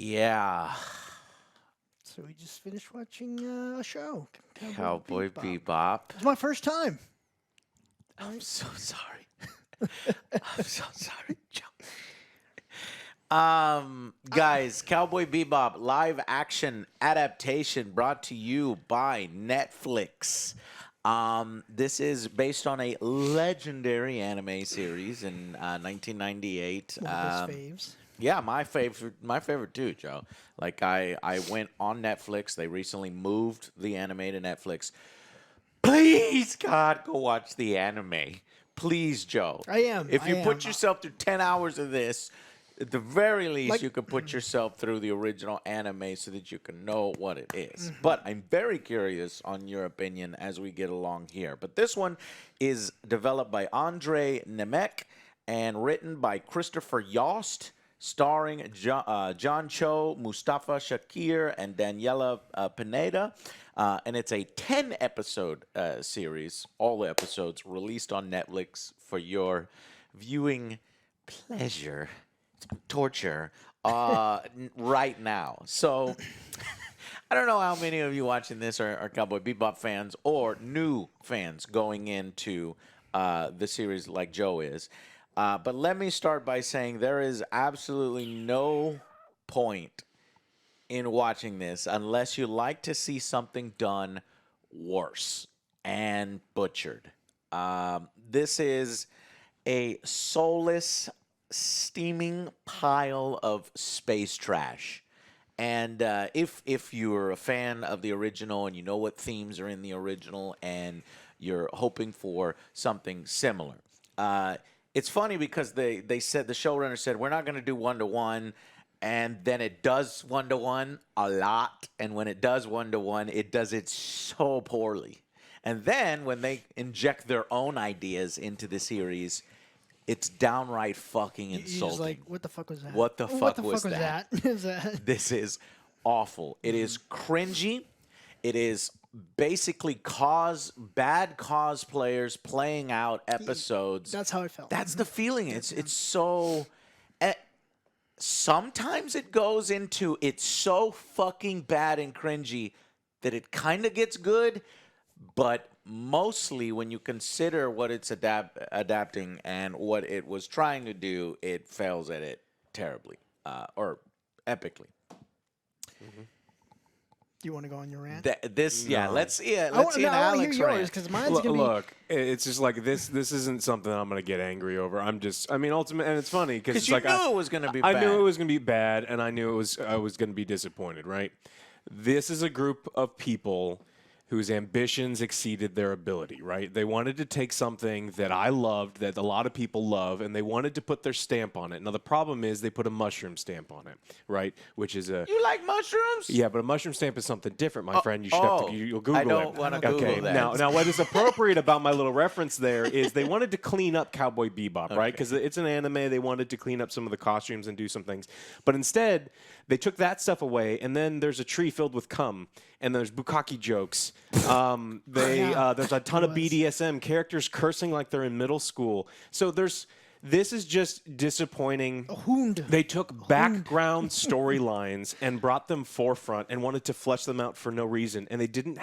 Yeah. So we just finished watching a show, Cowboy Bebop. It's my first time. I'm so sorry. I'm so sorry, Joe. Guys, Cowboy Bebop live action adaptation brought to you by Netflix. This is based on a legendary anime series in 1998. One of his faves. Yeah, my favorite too, Joe. Like I went on Netflix. They recently moved the anime to Netflix. Please, God, go watch the anime. Please, Joe. I am. If you I put am. yourself through 10 hours of this, at the very least, Like- you could put yourself through the original anime so that you can know what it is. Mm-hmm. But I'm very curious on your opinion as we get along here. But this one is developed by Andre Nemec and written by Christopher Yost, starring John Cho, Mustafa Shakir, and Daniela Pineda. And it's a 10-episode series, all the episodes released on Netflix for your viewing pleasure, torture, right now. So I don't know how many of you watching this are Cowboy Bebop fans or new fans going into the series like Joe is. But let me start by saying there is absolutely no point in watching this unless you like to see something done worse and butchered. This is a soulless, steaming pile of space trash. And if you're a fan of the original and you know what themes are in the original and you're hoping for something similar, it's funny because they said, the showrunner said, we're not going to do one-to-one, and then it does one-to-one a lot, and when it does one-to-one, it does it so poorly. And then when they inject their own ideas into the series, it's downright fucking You're insulting. just like, what the fuck was that? What the fuck was was that? Is that? This is awful. It is cringy. It is basically bad cosplayers playing out episodes. That's how it felt. That's the feeling. It's so. Sometimes it goes into it's so fucking bad and cringy that it kind of gets good, but mostly when you consider what it's adapting and what it was trying to do, it fails at it terribly or epically. Do you want to go on your rant? Let's see I an want to Alex hear yours rant. because mine's gonna be. Look, it's just like this isn't something I'm going to get angry over. Ultimately, and it's funny because it's you like knew it was going to be I bad. knew it was going to be bad, and I knew I was going to be disappointed, right? This is a group of people whose ambitions exceeded their ability, right? They wanted to take something that I loved, that a lot of people love, and they wanted to put their stamp on it. Now, the problem is they put a mushroom stamp on it, right? Which is a... You like mushrooms? Yeah, but a mushroom stamp is something different, my friend. You should have to... You'll Google it. I don't want to Google Okay, that. now what is appropriate about my little reference there is they wanted to clean up Cowboy Bebop, right? Because it's an anime. They wanted to clean up some of the costumes and do some things. But instead, they took that stuff away, and then there's a tree filled with cum, and there's bukkake jokes. There's a ton of BDSM, characters cursing like they're in middle school. So this is just disappointing. They took background storylines and brought them forefront and wanted to flesh them out for no reason. And they didn't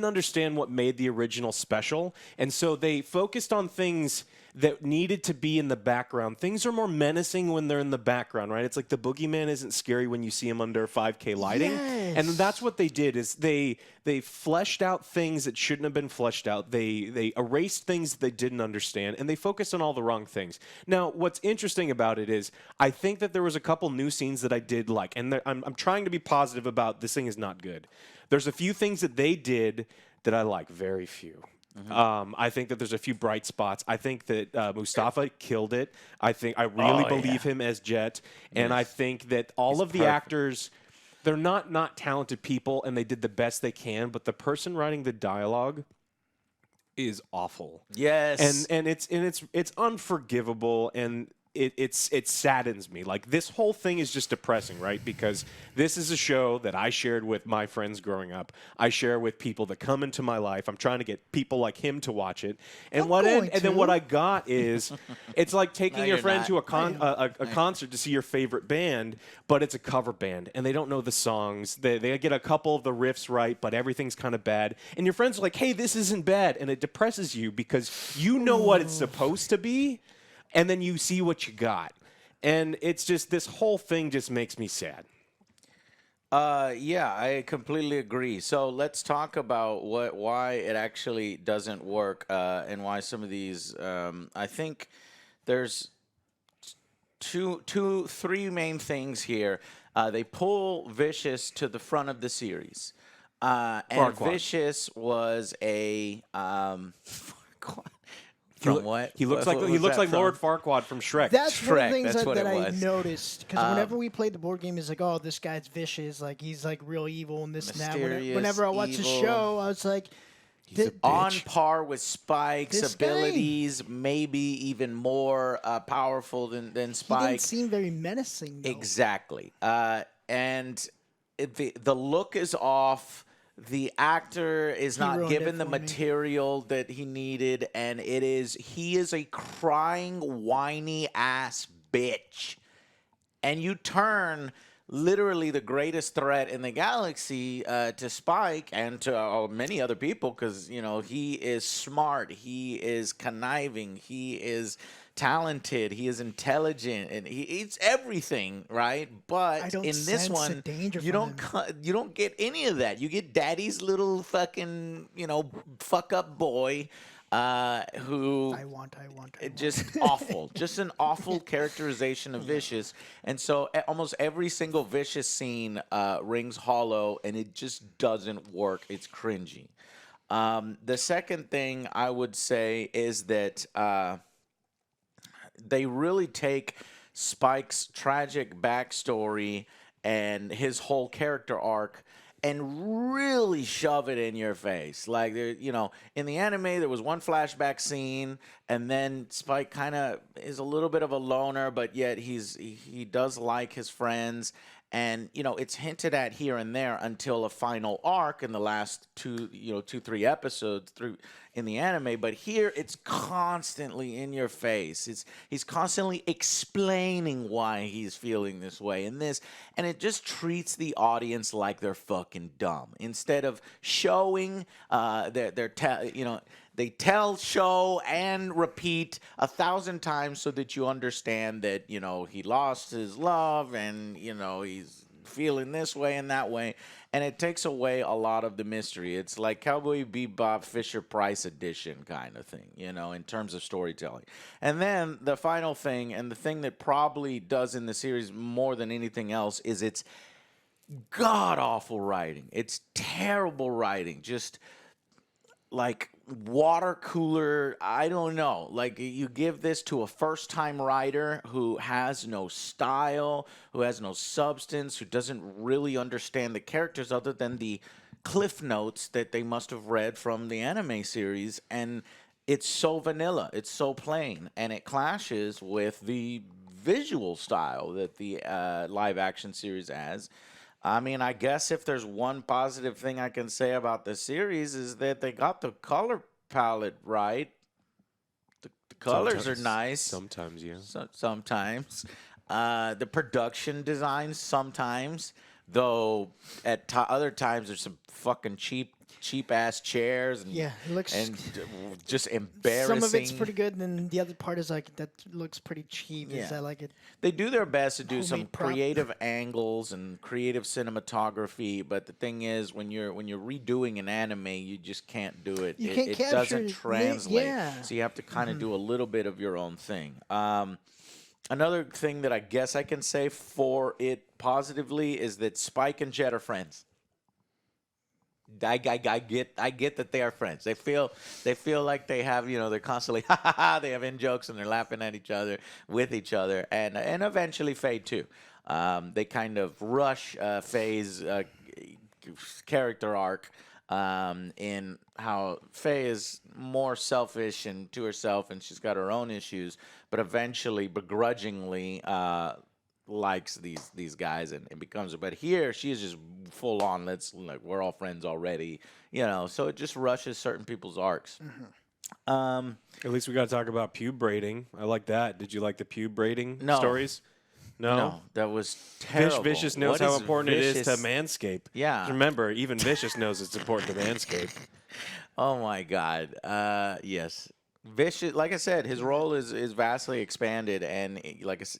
understand what made the original special. And so they focused on things that needed to be in the background. Things are more menacing when they're in the background, right? It's like the boogeyman isn't scary when you see him under 5K lighting. Yes. And that's what they did is they fleshed out things that shouldn't have been fleshed out. They erased things that they didn't understand, and they focused on all the wrong things. Now, what's interesting about it is I think that there was a couple new scenes that I did like, and I'm trying to be positive about this thing is not good. There's a few things that they did that I like, very few. I think that there's a few bright spots. I think that Mustafa killed it. I really believe him as Jet, and I think that all of the actors, they're not talented people, and they did the best they can. But the person writing the dialogue is awful. Yes, and it's unforgivable. And it saddens me. Like, this whole thing is just depressing, right? Because this is a show that I shared with my friends growing up. I share with people that come into my life. I'm trying to get people like him to watch it. And then what I got is, it's like taking No, your you're friend not. to a concert to see your favorite band, but it's a cover band, and they don't know the songs. They get a couple of the riffs right, but everything's kind of bad. And your friends are like, "Hey, this isn't bad," and it depresses you because you know what it's supposed to be, and then you see what you got. And it's just, this whole thing just makes me sad. Yeah, I completely agree. So let's talk about why it actually doesn't work, and why some of these. I think there's three main things here. They pull Vicious to the front of the series, and Farquaad. Vicious was a from what? He looks What like was that from? Lord Farquaad from Shrek. That's one of Shrek, the things that's what that it I was. noticed because whenever we played the board game, it's like, oh, this guy's vicious, like he's like real evil and this and that. Mysterious, Whenever I watch the evil. show, I was like, On par with Spike's This guy. abilities, maybe even more powerful than he Spike. didn't seem very menacing. Though. Exactly. And the look is off. The actor is not ruined given it the for me. material that he needed, and he is a crying, whiny ass bitch. And you turn literally the greatest threat in the galaxy to Spike and to many other people, because he is smart, he is conniving, he is talented, he is intelligent, and he's everything, right? But I don't in this sense the one, danger you from don't you don't get any of that. You get Daddy's little fucking fuck up boy. Who I want. just awful, just an awful characterization of Vicious, and so almost every single Vicious scene rings hollow, and it just doesn't work. It's cringy. The second thing I would say is that they really take Spike's tragic backstory and his whole character arc and really shove it in your face. Like, in the anime, there was one flashback scene, and then Spike kind of is a little bit of a loner, but yet he does like his friends. And, it's hinted at here and there until a final arc in the last 3 episodes through in the anime. But here, it's constantly in your face. He's constantly explaining why he's feeling this way and this. And it just treats the audience like they're fucking dumb. Instead of showing they tell, show, and repeat 1,000 times so that you understand that, he lost his love and, he's feeling this way and that way. And it takes away a lot of the mystery. It's like Cowboy Bebop Fisher-Price edition kind of thing, in terms of storytelling. And then the final thing, and the thing that probably does in the series more than anything else, is it's god-awful writing. It's terrible writing. Just like water cooler, I don't know. Like, you give this to a first-time writer who has no style, who has no substance, who doesn't really understand the characters other than the cliff notes that they must have read from the anime series, and it's so vanilla, it's so plain, and it clashes with the visual style that the live-action series has. I mean, I guess if there's one positive thing I can say about the series is that they got the color palette right. The colors are nice. Sometimes, yeah. Sometimes. The production design sometimes. Though at other times there's some fucking cheap ass chairs and Yeah, it looks and just embarrassing. Some of it's pretty good, and then the other part is like that looks pretty cheap. Yeah. Is that like it? They do their best to do some Homemade prop. creative angles and creative cinematography, but the thing is, when you're redoing an anime, you just can't do it. You it can't it capture doesn't it. translate. Yeah. So you have to kind of do a little bit of your own thing. Another thing that I guess I can say for it positively is that Spike and Jet are friends. I get that they are friends. They feel like they have, they're constantly they have in jokes and they're laughing at each other with each other, and eventually Faye too. They kind of rush Faye's character arc in how Faye is more selfish and to herself, and she's got her own issues. but eventually, begrudgingly, likes these guys and becomes. But here, she is just full on. We're all friends already, So it just rushes certain people's arcs. At least we got to talk about pube braiding. I like that. Did you like the pube braiding No. stories? No, that was terrible. Vicious knows What how is important it is to Vicious? manscape. Yeah. Remember, even Vicious knows it's important to manscape. Oh my God. Yes. Vicious, like I said, his role is vastly expanded, and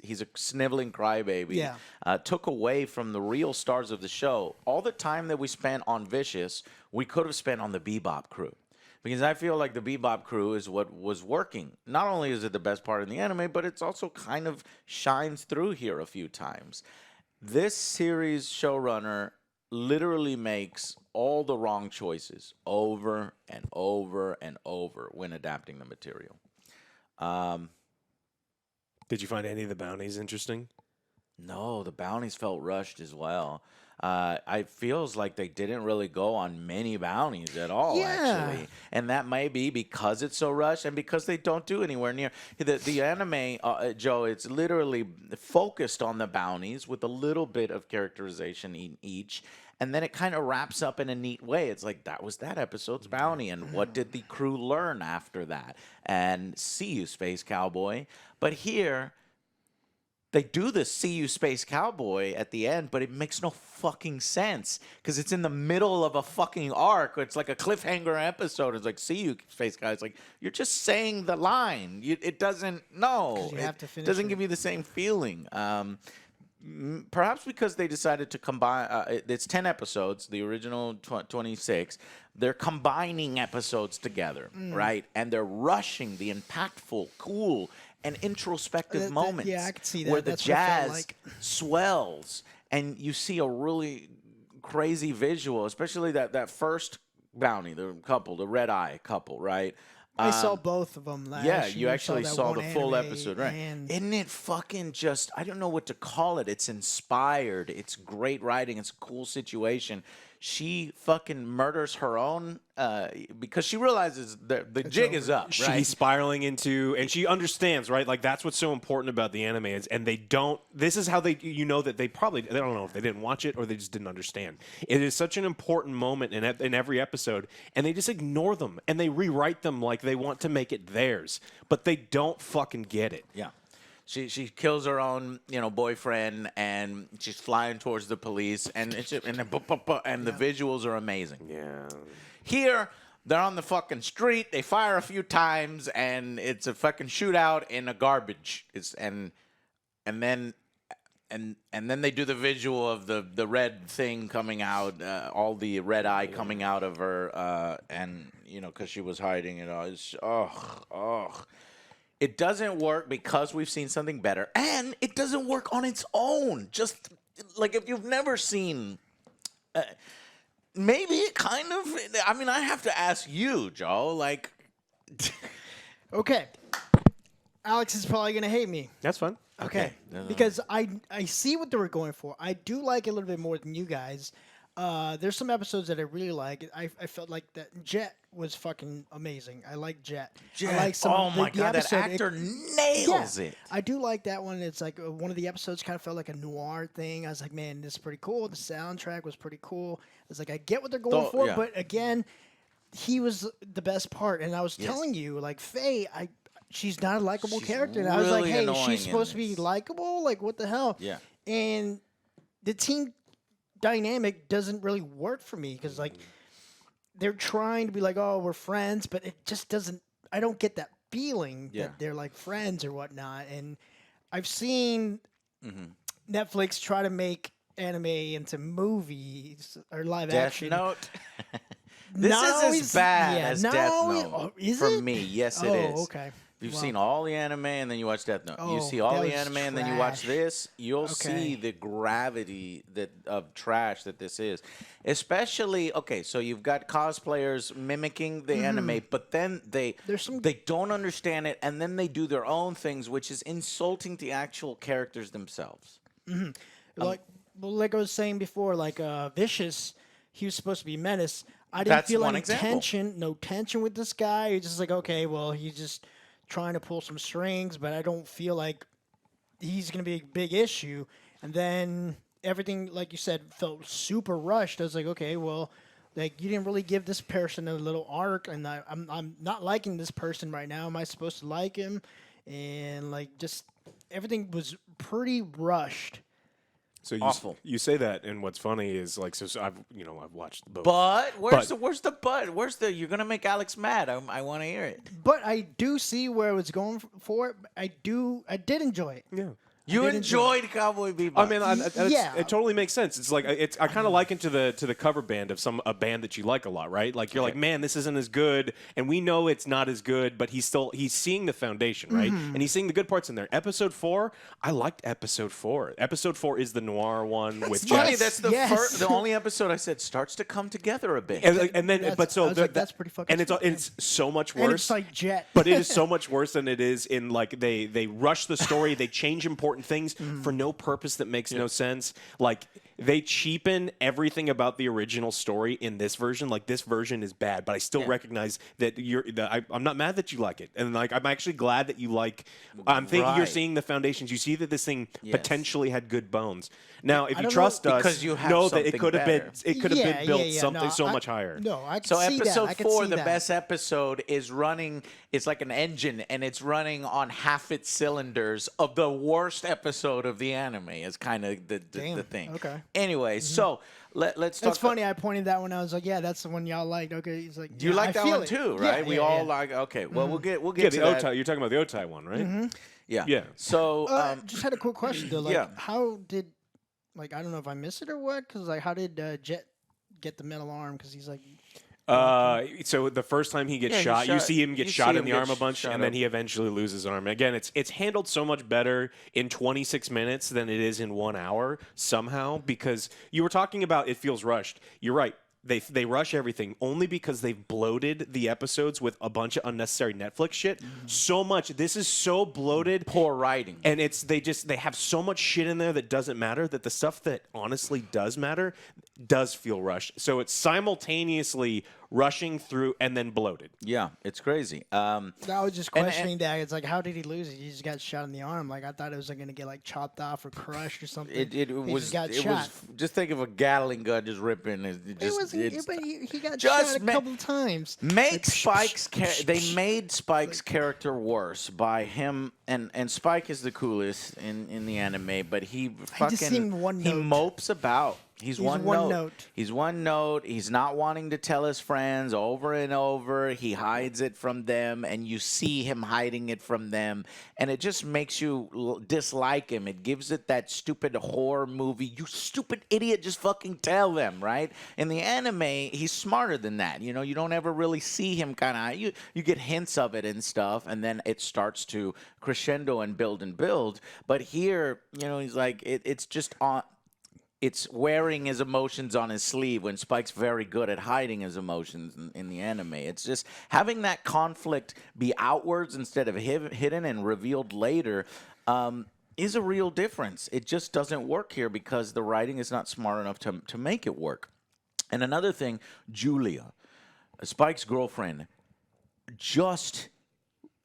he's a sniveling crybaby. Yeah. Took away from the real stars of the show. All the time that we spent on Vicious, we could have spent on the Bebop crew. Because I feel like the Bebop crew is what was working. Not only is it the best part in the anime, but it's also kind of shines through here a few times. This series showrunner literally makes all the wrong choices over and over and over when adapting the material. Did you find any of the bounties interesting? No, the bounties felt rushed as well. It feels like they didn't really go on many bounties at all, actually. And that may be because it's so rushed and because they don't do anywhere near. The anime, Joe, it's literally focused on the bounties with a little bit of characterization in each. And then it kind of wraps up in a neat way. It's like, that was that episode's bounty. And what did the crew learn after that? And see you, Space Cowboy. But here, they do the "See You, Space Cowboy" at the end, but it makes no fucking sense because it's in the middle of a fucking arc. It's like a cliffhanger episode. It's like "See You, Space Cowboy." It's like you're just saying the line. It doesn't. No, You have to finish doesn't it. give you the same feeling. Perhaps because they decided to combine. It's 10 episodes. The original 26. They're combining episodes together, right? And they're rushing the impactful, cool, and introspective moments. Yeah, I could see that. Where the That's what it felt jazz like. swells, and you see a really crazy visual, especially that first bounty, the couple, the red eye couple, right? I saw both of them last Yeah, year. you actually that saw one the full anime, episode, right? and- Isn't it fucking just, I don't know what to call it. It's inspired. It's great writing. It's a cool situation. She fucking murders her own because she realizes the jig is up, right? She's spiraling into, and she understands, right? Like, that's what's so important about the anime is, and they don't, this is how they, that they don't know if they didn't watch it or they just didn't understand. It is such an important moment in every episode, and they just ignore them, and they rewrite them like they want to make it theirs, but they don't fucking get it. Yeah. She kills her own boyfriend, and she's flying towards the police, and it's just, and the visuals are amazing. Yeah. Here they're on the fucking street. They fire a few times, and it's a fucking shootout in a garbage. And then they do the visual of the red thing coming out, all the red eye coming out of her, and because she was hiding it all. It's It doesn't work because we've seen something better, and it doesn't work on its own. Just like if you've never seen, maybe it kind of. I mean, I have to ask you, Joe. Like, Okay. Alex is probably gonna hate me. That's fun. Okay. Because I see what they were going for. I do like it a little bit more than you guys. There's some episodes that I really like. I felt like that Jet was fucking amazing. I like Jet. I like some oh of my the god, episode, that actor nails it. I do like that one. It's like one of the episodes kind of felt like a noir thing. I was like, man, this is pretty cool. The soundtrack was pretty cool. I was like, I get what they're going for, yeah. but again, he was the best part. And I was telling you, like, Faye, she's not a likable character. And I was like, really hey, is annoying she in supposed to be this. likable? Like, what the hell? Yeah. And the team dynamic doesn't really work for me because, like, they're trying to be like, oh, we're friends, but it just doesn't. I don't get that feeling that they're like friends or whatnot. And I've seen Netflix try to make anime into movies or live Death action. Note. This Not is always- as bad yeah, as not Death always- Note oh, is for it? me. Yes, it Oh, is. okay. You've Well, seen all the anime and then you watch Death Note. You Oh, see all that the was anime and then you watch trash. this. You'll Okay. see the gravity of trash that this is. Especially, okay, so you've got cosplayers mimicking the anime, but then they don't understand it, and then they do their own things, which is insulting the actual characters themselves. like I was saying before, like Vicious, he was supposed to be Menace. I didn't That's feel one any example. tension, no tension with this guy. He's just like, okay, well, he's just trying to pull some strings, but I don't feel like he's going to be a big issue. And then everything, like you said, felt super rushed. I was like, okay, well, like you didn't really give this person a little arc, and I'm not liking this person right now. Am I supposed to like him? And like just everything was pretty rushed. So Awful. you say that, and what's funny is like so I've watched both. But where's the but? Where's the you're gonna make Alex mad? I want to hear it. But I do see where it was going for it. I did enjoy it. Yeah. You enjoyed Cowboy Bebop. I mean, Yeah. it totally makes sense. It's like I kind of liken to the cover band of a band that you like a lot, right? Like you're like, man, this isn't as good, and we know it's not as good, but he's seeing the foundation, right? And he's seeing the good parts in there. Episode 4, I liked Episode 4. Episode 4 is the noir one with funny. Jess. That's the Yes. the only episode I said starts to come together a bit. And then, That's- but so I was like, that's pretty fucking and sweet, it's so much And worse. it's like Jet. But it is so much worse than it is in like they rush the story, they change important things for no purpose that makes no sense. Like they cheapen everything about the original story in this version. Like this version is bad, but I still recognize that I'm not mad that you like it, and like I'm actually glad that you like. I'm thinking you're Right. seeing the foundation. You see that this thing potentially had good bones. Now, if I you don't trust know, us, because you have know that it something could have been better. built something so much higher. No, I can So see that. episode I can 4, see the that. best episode, is running. It's like an engine, and it's running on half its cylinders of the worst episode of the anime. Is kind of the Damn, thing. okay. Anyway, so let's talk. It's funny. I pointed that one. I was like, yeah, that's the one y'all liked. Okay, he's like, You yeah, like I that feel one it. too, Yeah, right? We yeah, all yeah. like. Okay, well we'll get Yeah, to the that. Otai. You're talking about the Otai one, right? Yeah. Yeah. So Just had a quick question though. Like, yeah. how did, like, I don't know if I missed it or what? Because like, how did Jet get the metal arm? Because he's like, So the first time he gets Yeah, he shot, you shot- see him you get see shot him in the get arm a bunch, shot and then up. he eventually loses his arm. Again, it's handled so much better in 26 minutes than it is in 1 hour somehow, because you were talking about it feels rushed. You're right. They rush everything only because they've bloated the episodes with a bunch of unnecessary Netflix shit. So much. This is so bloated. poor writing. And they have so much shit in there that doesn't matter, that the stuff that honestly does matter does feel rushed. So it's simultaneously rushing through and then bloated. Yeah, it's crazy. I was just And- questioning that. It's like, how did he lose it? He just got shot in the arm. Like, I thought it was like, going to get like chopped off or crushed or something. It He was just got it shot. was just think of a Gatling gun just ripping. But he got Just shot a ma- couple times. Make Spike's they made Spike's character worse by him, and Spike is the coolest in the anime, but he fucking seemed one he note. mopes about. He's one note. note. He's one note. He's not wanting to tell his friends over and over. He hides it from them, and you see him hiding it from them, and it just makes you dislike him. It gives it that stupid horror movie. You stupid idiot! Just fucking tell them, right? In the anime, he's smarter than that. You know, you don't ever really see him kind of. You get hints of it and stuff, and then it starts to crescendo and build. But here, you know, he's like it's just on. It's wearing his emotions on his sleeve when Spike's very good at hiding his emotions in the anime. It's just having that conflict be outwards instead of hidden and revealed later is a real difference. It just doesn't work here because the writing is not smart enough to make it work. And another thing, Julia, Spike's girlfriend, just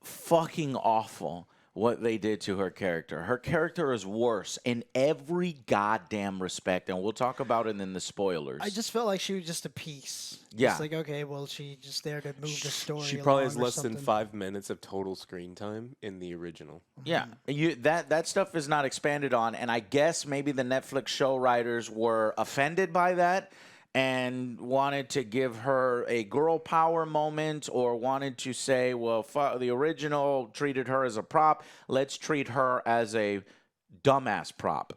fucking awful what they did to her character. Her character is worse in every goddamn respect, and we'll talk about it in the spoilers. I just felt like she was just a piece. Yeah. It's like, okay, well, she just there to move the story. She probably has along or less than something. 5 minutes of total screen time in the original. Yeah, that stuff is not expanded on, and I guess maybe the Netflix show writers were offended by that and wanted to give her a girl power moment, or wanted to say, well, the original treated her as a prop. Let's treat her as a dumbass prop.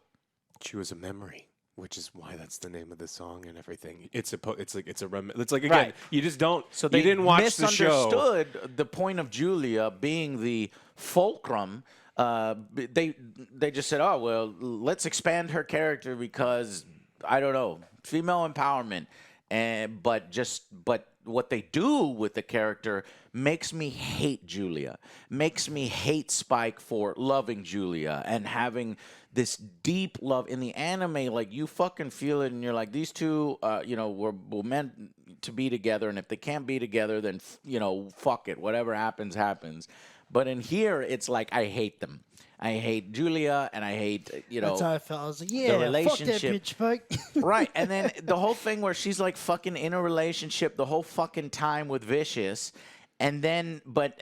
She was a memory, which is why that's the name of the song and everything. It's like again, Right. you just don't. So you they didn't watch the show. misunderstood the point of Julia being the fulcrum. They just said, oh, well, let's expand her character because, I don't know, female empowerment. But what they do with the character makes me hate Julia, makes me hate Spike for loving Julia and having this deep love in the anime. Like, you fucking feel it, and you're like, these two, were meant to be together, and if they can't be together, then fuck it, whatever happens. But in here, it's like I hate them. I hate Julia, and I hate, That's how I felt. I was like, yeah, relationship. fuck that bitch, Spike. Right, and then the whole thing where she's like fucking in a relationship the whole fucking time with Vicious, and then, but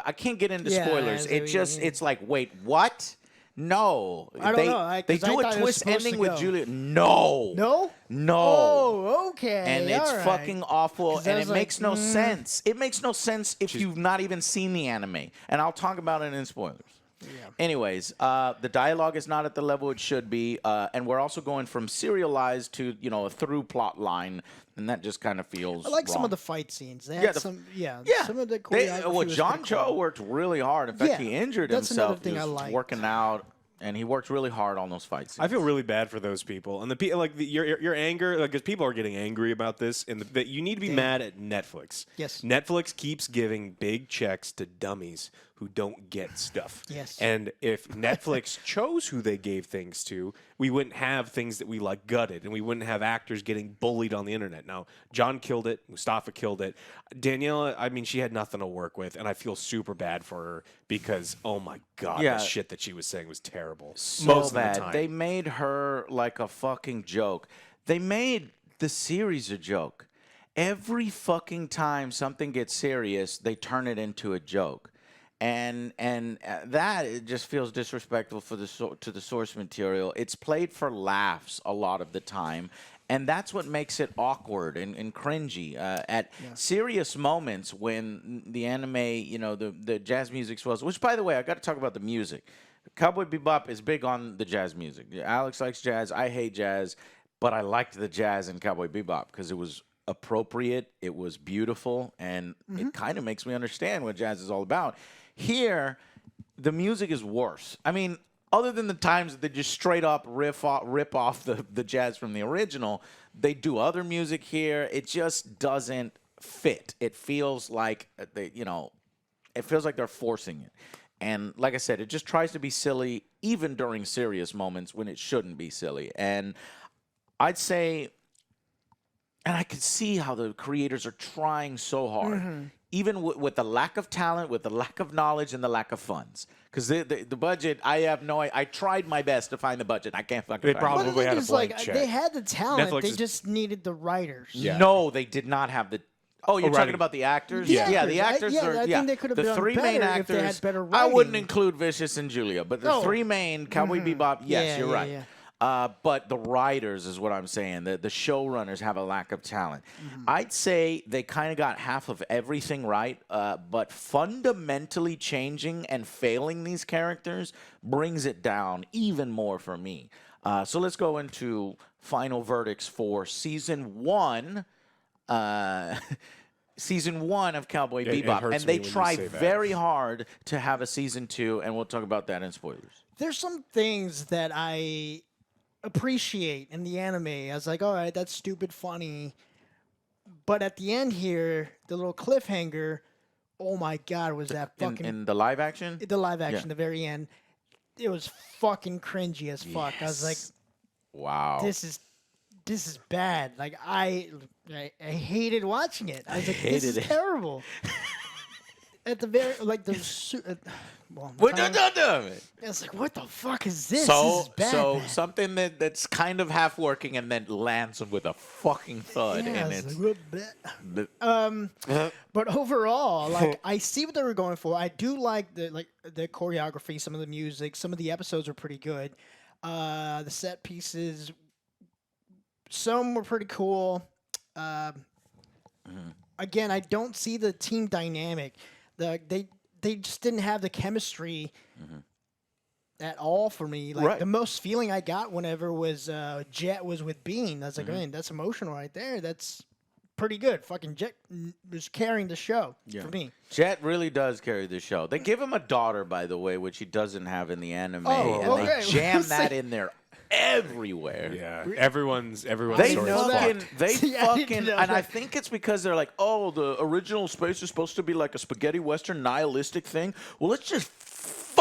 I can't get into Yeah, spoilers. I see what you mean. It's like, wait, what? No, I don't know. They 'Cause I do thought a it was twist supposed ending to with go. Julia. No, No? no. Oh, okay. And it's all right. fucking awful, 'Cause I and was it like, makes no sense. It makes no sense if you've not even seen the anime, and I'll talk about it in spoilers. Yeah. Anyways, the dialogue is not at the level it should be, and we're also going from serialized to a through plot line, and that just kind of feels. I like some wrong. of the fight scenes. They had some, Yeah, some of the choreography was John pretty cool. Cho worked really hard. In fact, Yeah, he injured that's himself. another thing he I was liked. working out, and he worked really hard on those fight scenes. I feel really bad for those people, and the people your anger, like, because people are getting angry about this, and that you need to be mad at Netflix. Yes. Netflix keeps giving big checks to dummies who don't get stuff. Yes. And if Netflix chose who they gave things to, we wouldn't have things that we like gutted, and we wouldn't have actors getting bullied on the internet. Now, John killed it, Mustafa killed it. Daniela, I mean, she had nothing to work with, and I feel super bad for her because, oh my God, Yeah. the shit that she was saying was terrible. So most of bad. the time. They made her like a fucking joke. They made the series a joke. Every fucking time something gets serious, they turn it into a joke. And that it just feels disrespectful for to the source material. It's played for laughs a lot of the time, and that's what makes it awkward and cringy. At serious moments when the anime, the jazz music swells. Which, by the way, I got to talk about the music. Cowboy Bebop is big on the jazz music. Alex likes jazz. I hate jazz, but I liked the jazz in Cowboy Bebop because it was appropriate, it was beautiful, and it kind of makes me understand what jazz is all about. Here, the music is worse. I mean, other than the times that they just straight up rip off the jazz from the original, they do other music here. It just doesn't fit. It feels like it feels like they're forcing it. And like I said, it just tries to be silly even during serious moments when it shouldn't be silly. And I'd say, and I can see how the creators are trying so hard, even with the lack of talent, with the lack of knowledge, and the lack of funds. Because the budget, I tried my best to find the budget. I can't fucking They find it. probably But the had thing a is, blank like, check. they had the talent. Netflix They is- just needed the writers. Yeah. No, they did not have the. Oh, you're talking writing. about the actors? The Yeah, the actors. actors I are. think they could have the done three main better if they had actors. better I wouldn't writing. include Vicious and Julia, but the No. three main Cowboy Bebop. Yes, Yeah, you're yeah, right. yeah. But the writers is what I'm saying. The showrunners have a lack of talent. I'd say they kind of got half of everything right, but fundamentally changing and failing these characters brings it down even more for me. So let's go into final verdicts for season 1. Season 1 of Cowboy It Bebop, hurts and they me when you try say that. very hard to have a season 2, and we'll talk about that in spoilers. There's some things that I appreciate in the anime. I was like, all right, that's stupid funny. But at the end here, the little cliffhanger, oh my God, was that fucking... In the live action? the live action, Yeah. the very end, it was fucking cringy as fuck. I was like, Wow. this is bad. Like, I hated watching it. I was like, this is hated it. terrible. At the very, like, the... well, What the it's like, what the fuck is this? So, this is bad. so something that's kind of half working and then lands with a fucking thud, Yeah, and it's it's. like, but overall, like, I see what they were going for. I do like the choreography, some of the music, some of the episodes are pretty good. The set pieces, some were pretty cool. Again, I don't see the team dynamic. They just didn't have the chemistry at all for me. Like, Right. the most feeling I got whenever was Jet was with Bean. I was like, man, that's emotional right there. That's pretty good. Fucking Jet was carrying the show for me. Jet really does carry the show. They give him a daughter, by the way, which he doesn't have in the anime, Oh, and okay. they jam that in there everywhere. Yeah, everyone's They story is fucking, fucked. they See, I didn't fucking, know and I that. think it's because they're like, oh, the original space is supposed to be like a spaghetti western nihilistic thing. Well, let's just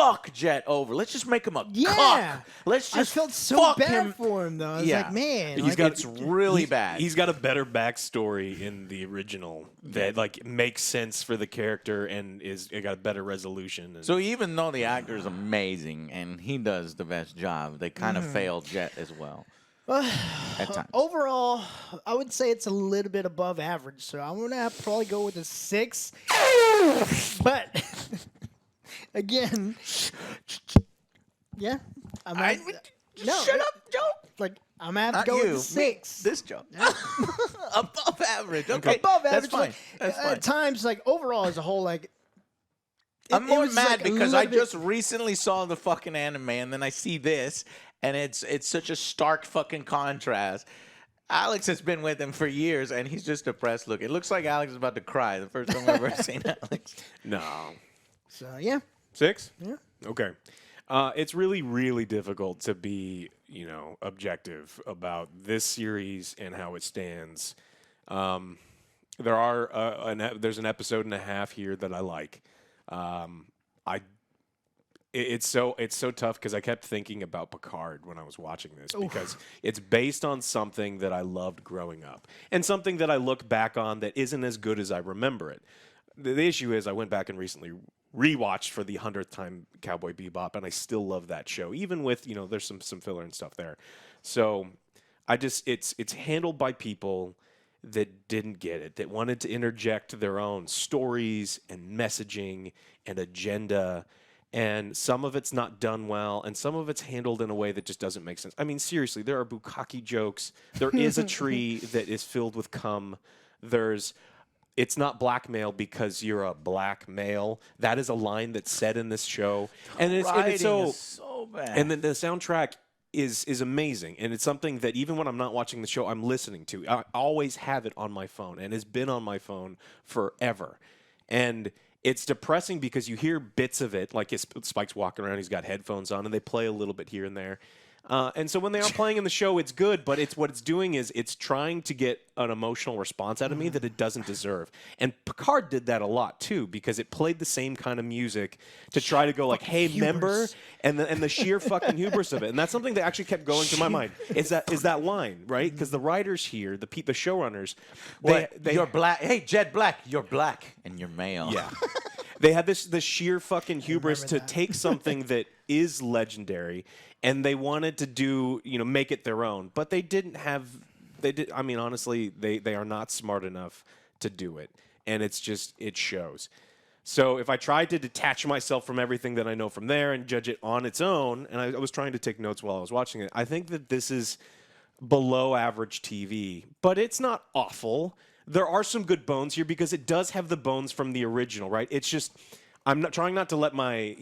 fuck Jet over. Let's just make him a cuck. Let's just I felt so fuck bad him. for him, though. I was like, man. It's really bad. He's got a better backstory in the original that like makes sense for the character and it got a better resolution. And so even though the actor is amazing and he does the best job, they kind of failed Jet as well. At times. Overall, I would say it's a little bit above average, so I'm gonna have to probably go with a 6. But again, yeah, Shut up, Joe. Like I'm gonna have to Not go you. with a 6. This Joe. Above average. Okay, Above average. That's fine. Like, That's fine. At times, like overall as a whole, like I'm more was, mad like, a because little I bit- just recently saw the fucking anime and then I see this and it's such a stark fucking contrast. Alex has been with him for years and he's just depressed looking. It looks like Alex is about to cry the first time I've ever seen Alex. no. So yeah, 6? Yeah. Okay. It's really, really difficult to be, objective about this series and how it stands. There's an episode and a half here that I like. It's so tough because I kept thinking about Picard when I was watching this because it's based on something that I loved growing up and something that I look back on that isn't as good as I remember it. The issue is I went back and recently rewatched for the 100th time Cowboy Bebop, and I still love that show, even with there's some filler and stuff there. So it's handled by people that didn't get it, that wanted to interject their own stories and messaging and agenda. And some of it's not done well, and some of it's handled in a way that just doesn't make sense. I mean, seriously, there are bukkake jokes. There is a tree that is filled with cum. It's not blackmail because you're a black male. That is a line that's said in this show. And it's so bad. And then the soundtrack is amazing. And it's something that even when I'm not watching the show, I'm listening to. I always have it on my phone and has been on my phone forever. And it's depressing because you hear bits of it, like Spike's walking around, he's got headphones on, and they play a little bit here and there. And so when they are playing in the show, it's good, but what it's doing is it's trying to get an emotional response out of me that it doesn't deserve. And Picard did that a lot too, because it played the same kind of music to try to go like, "Hey, member," and the sheer fucking hubris of it. And that's something that actually kept going through my mind. Is that line, right? Because the writers here, the showrunners, you're black. Hey, Jet Black, you're black and you're male. Yeah. They had this sheer fucking hubris to take something that is legendary, and they wanted to do, make it their own. But they didn't have, I mean, honestly, they are not smart enough to do it. And it shows. So if I tried to detach myself from everything that I know from there and judge it on its own, and I was trying to take notes while I was watching it, I think that this is below average TV. But it's not awful. There are some good bones here because it does have the bones from the original, right? It's just I'm not trying not to let my,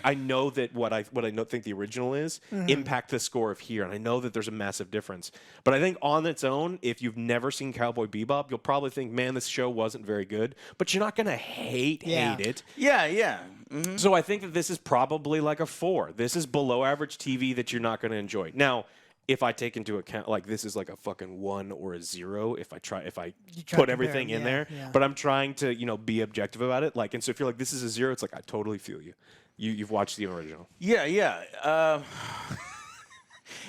I know that what I think the original is impact the score of here, and I know that there's a massive difference. But I think on its own, if you've never seen Cowboy Bebop, you'll probably think, man, this show wasn't very good. But you're not gonna hate it. Yeah. Mm-hmm. So I think that this is probably like a 4. This is below average TV that you're not gonna enjoy. Now, if I take into account, like, this is like a fucking 1 or a 0, if I put everything in there, but I'm trying to, be objective about it. Like, and so if you're like, this is a 0, it's like, I totally feel you. You've watched the original. Yeah.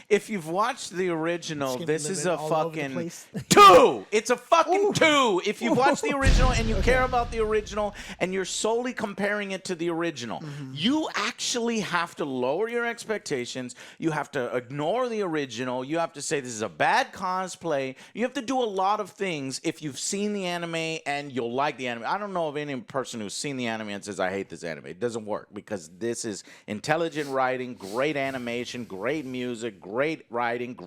If you've watched the original, this is a fucking 2. It's a fucking 2. If you've watched the original and you care about the original and you're solely comparing it to the original, you actually have to lower your expectations. You have to ignore the original. You have to say this is a bad cosplay. You have to do a lot of things if you've seen the anime and you'll like the anime. I don't know of any person who's seen the anime and says, I hate this anime. It doesn't work because this is intelligent writing, great animation, great music, great writing,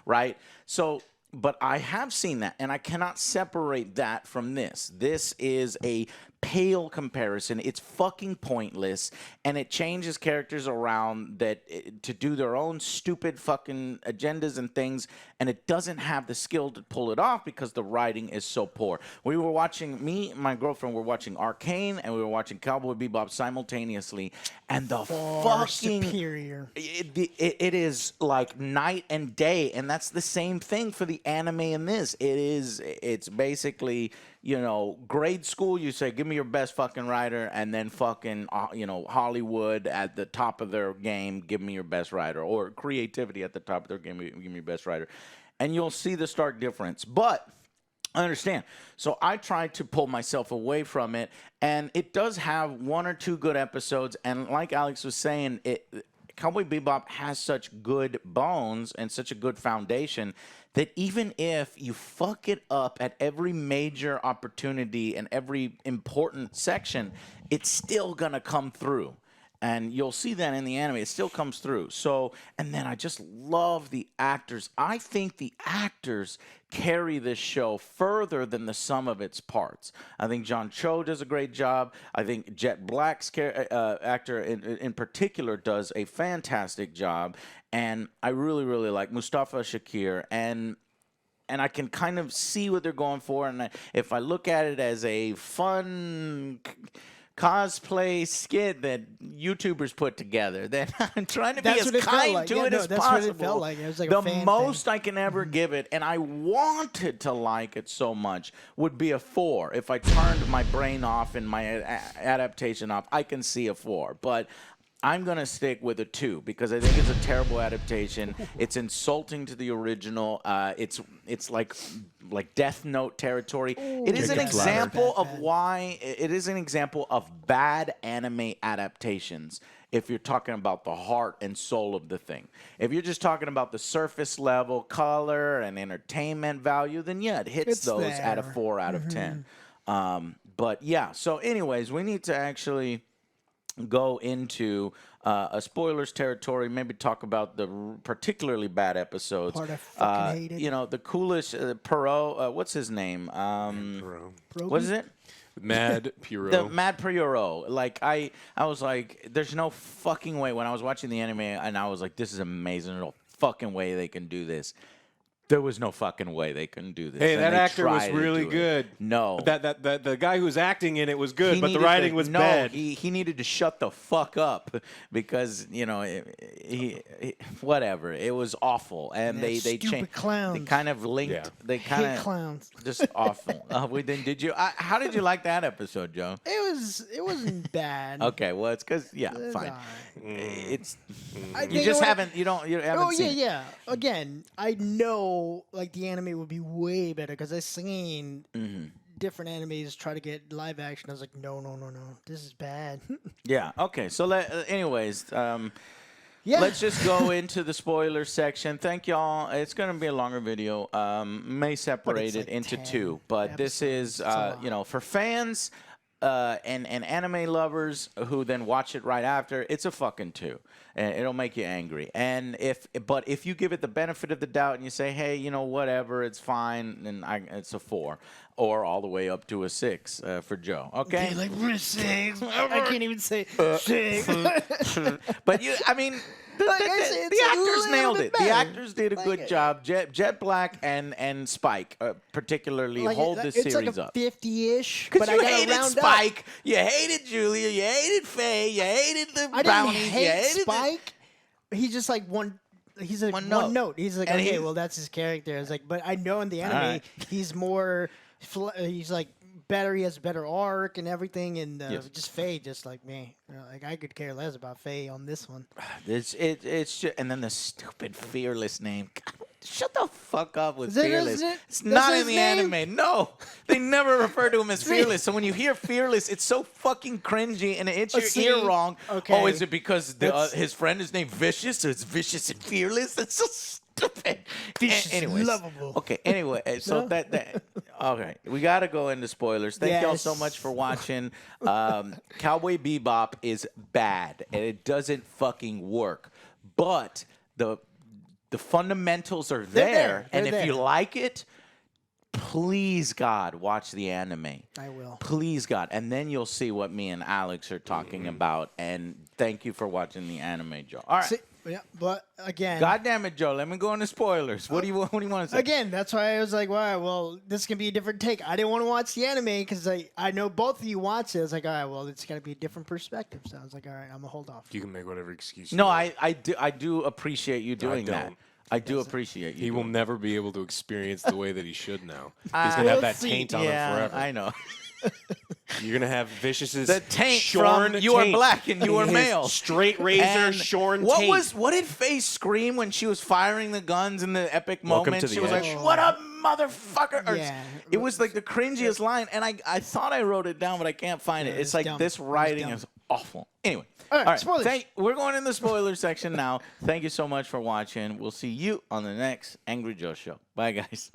right? So, but I have seen that, and I cannot separate that from this. This is a pale comparison. It's fucking pointless, and it changes characters around to do their own stupid fucking agendas and things, and it doesn't have the skill to pull it off because the writing is so poor. We were watching, me and my girlfriend were watching Arcane, and we were watching Cowboy Bebop simultaneously, and the Far fucking superior. It is like night and day, and that's the same thing for the anime in this. It's basically grade school, you say, give me your best fucking writer, and then fucking, Hollywood at the top of their game, give me your best writer, or creativity at the top of their game, give me your best writer. And you'll see the stark difference. But I understand. So I tried to pull myself away from it, and it does have one or two good episodes. And like Alex was saying, Cowboy Bebop has such good bones and such a good foundation that even if you fuck it up at every major opportunity and every important section, it's still gonna come through. And you'll see that in the anime. It still comes through. So, and then I just love the actors. I think the actors carry this show further than the sum of its parts. I think John Cho does a great job. I think Jet Black's actor in particular does a fantastic job. And I really, really like Mustafa Shakir. And I can kind of see what they're going for. And if I look at it as a fun cosplay skit that YouTubers put together, then I'm trying to be as kind to it as possible. That's what it felt like. It was like the a fan most thing. I can ever give it, and I wanted to like it so much, would be a 4. If I turned my brain off and my adaptation off, I can see a 4. But I'm going to stick with a 2 because I think it's a terrible adaptation. It's insulting to the original. It's like Death Note territory. It is an example of why it is an example of bad anime adaptations. If you're talking about the heart and soul of the thing. If you're just talking about the surface level color and entertainment value, then yeah, it hits those at a 4 out of 10. But yeah, so anyways, we need to actually go into a spoilers territory, maybe talk about the particularly bad episodes. Part I fucking hated. The coolest Perot, what's his name? What is it? Mad Puro. The Mad Puro. Like, I was like, there's no fucking way. When I was watching the anime, and I was like, this is amazing. There's no fucking way they can do this. There was no fucking way they couldn't do this. Hey, that actor was really good. No. The guy who was acting in it was good, but the writing was bad. He needed to shut the fuck up because, whatever. It was awful. And they changed. Clowns. They kind of linked. Yeah. They kind of clowns. Just awful. Did you? How did you like that episode, Joe? It wasn't bad. Okay, well, it's because fine. Right. It's You haven't Oh seen. yeah. Again, I know like the anime would be way better because I've seen different animes try to get live action. I was like, no, this is bad. Yeah. Okay. So anyways. Yeah. Let's just go into the spoiler section. Thank y'all. It's going to be a longer video. May separate it into 2, but this is for fans and anime lovers who then watch it right after. It's a fucking 2, and it'll make you angry. And if you give it the benefit of the doubt and you say, hey, whatever, it's fine, then it's a 4. Or all the way up to a 6 for Joe. Okay? Like, we're 6. I can't even say 6. But the actors nailed it. The actors did a good job. Jet Black and Spike particularly hold this series up. It's up. like a 50-ish. Because you hated Spike, you hated Julia, you hated Faye, you hated the brownies. I didn't hate Spike. He's just like one. He's like one note. He's like, okay, well, that's his character. It's like, but I know in the anime he's more. He's like better. He has a better arc and everything. And just Faye, just like me. Like I could care less about Faye on this one. It's just, and then the stupid Fearless name. God, shut the fuck up with Fearless. It's not in the anime. No, they never refer to him as Fearless. So when you hear Fearless, it's so fucking cringy and it hits your ear wrong. Okay. Oh, is it because his friend is named Vicious? So it's Vicious and Fearless? That's so stupid. Anyways, lovable. Okay. Anyway, so that okay, we got to go into spoilers. Thank y'all so much for watching. Cowboy Bebop is bad and it doesn't fucking work, but the fundamentals are there. And if you like it, please God, watch the anime. I will. Please God, and then you'll see what me and Alex are talking about. And thank you for watching the anime, Joe. All right. Yeah, but again, God damn it, Joe. Let me go into spoilers. What do you want to say? Again, that's why I was like, well, this can be a different take. I didn't want to watch the anime because I know both of you watch it. I was like, all right, well, it's got to be a different perspective. So I was like, all right, I'm going to hold off. You can make whatever excuse you No, want. I do appreciate you doing that. I do appreciate you. He will doing never be able to experience the way that he should now. He's Uh, gonna have we'll that see. taint on yeah, him forever. I know. You're gonna have Vicious's The taint shorn from You Are taint. Black and You Are His Male. Straight razor, And shorn what taint. what did Faye scream when she was firing the guns in the epic Welcome moment? to the She was edge. like, "What up, motherfucker?" Or Yeah. It was like the cringiest line, and I thought I wrote it down, but I can't find it. Yeah, It's it's like dumb. this It was writing dumb. is awful. Anyway. All right, spoilers. We're going in the spoiler section now. Thank you so much for watching. We'll see you on the next Angry Joe show. Bye, guys.